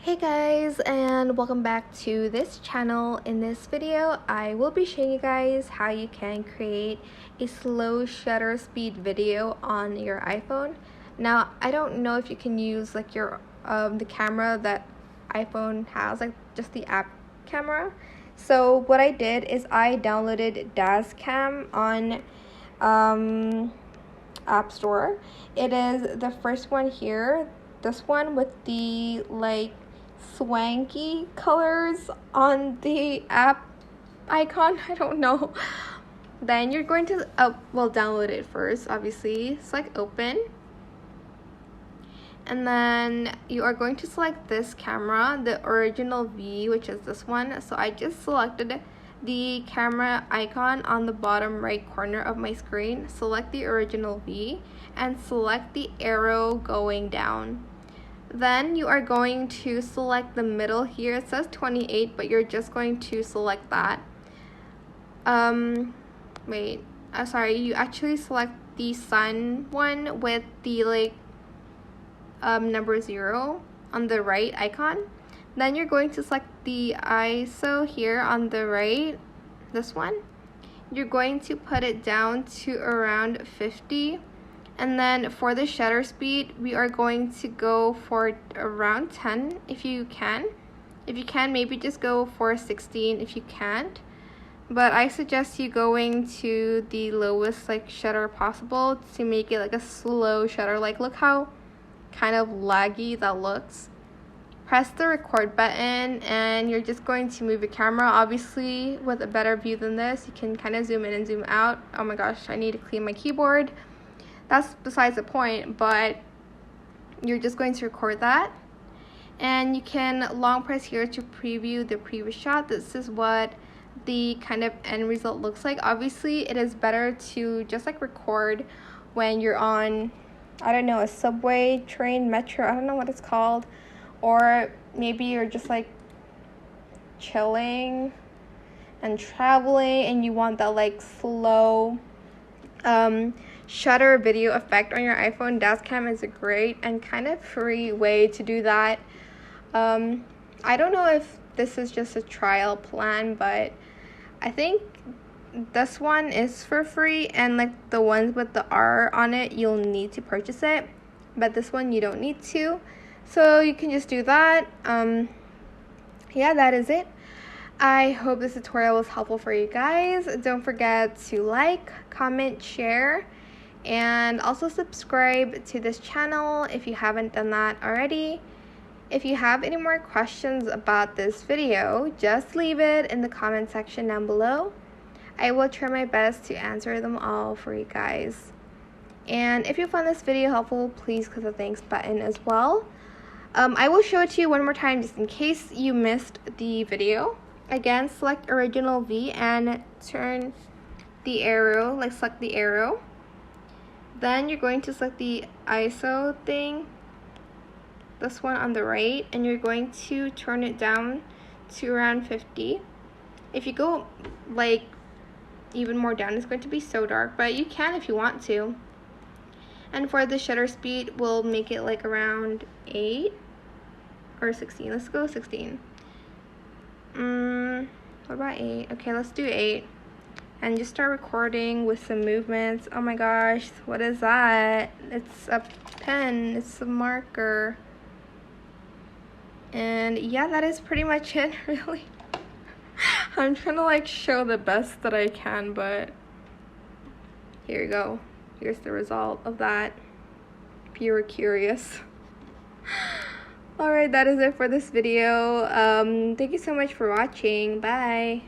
Hey guys, and welcome back to this channel. In this video I will be showing you guys how you can create a slow shutter speed video on your iPhone. Now I don't know if you can use like your the camera that iPhone has, like just the app camera. So what I did is I downloaded Dazcam on App Store. It is the first one here, this one with the like swanky colors on the app icon. I don't know. Then you're going to download it first, obviously. Select open, and then you are going to select this camera, the original V, which is this one. So I just selected the camera icon on the bottom right corner of my screen. Select the original V and select the arrow going down. Then you are going to select the middle here. It says 28, but you're just going to select that. Sorry, you actually select the sun one with the like number 0 on the right icon. Then you're going to select the ISO here on the right, this one. You're going to put it down to around 50. And then for the shutter speed, we are going to go for around 10 if you can. If you can, maybe just go for 16 if you can't. But I suggest you going to the lowest like shutter possible to make it like a slow shutter. Like look how kind of laggy that looks. Press the record button and you're just going to move your camera. Obviously with a better view than this, you can kind of zoom in and zoom out. Oh my gosh, I need to clean my keyboard. That's besides the point, but you're just going to record that. And you can long press here to preview the previous shot. This is what the kind of end result looks like. Obviously, it is better to just like record when you're on, I don't know, a subway, train, metro, I don't know what it's called. Or maybe you're just like chilling and traveling and you want that like slow shutter video effect on your iPhone. Dazcam is a great and kind of free way to do that. I don't know if this is just a trial plan, but I think this one is for free, and like the ones with the R on it, you'll need to purchase it, but this one you don't need to. So you can just do that. Yeah, that is it. I hope this tutorial was helpful for you guys. Don't forget to like, comment, share, and also subscribe to this channel if you haven't done that already. If you have any more questions about this video, just leave it in the comment section down below. I will try my best to answer them all for you guys. And if you found this video helpful, please click the thanks button as well. I will show it to you one more time just in case you missed the video. Again, select original V and turn the arrow, like select the arrow. Then you're going to select the ISO thing, this one on the right, and you're going to turn it down to around 50. If you go like even more down, it's going to be so dark, but you can if you want to. And for the shutter speed, we'll make it like around 8 or 16. Let's go 16. What about 8? Okay, let's do 8. And just start recording with some movements. Oh my gosh, what is that? It's a pen, it's a marker. And yeah, that is pretty much it, really. I'm trying to like show the best that I can, but here you go. Here's the result of that, if you were curious. Alright, that is it for this video. Thank you so much for watching. Bye.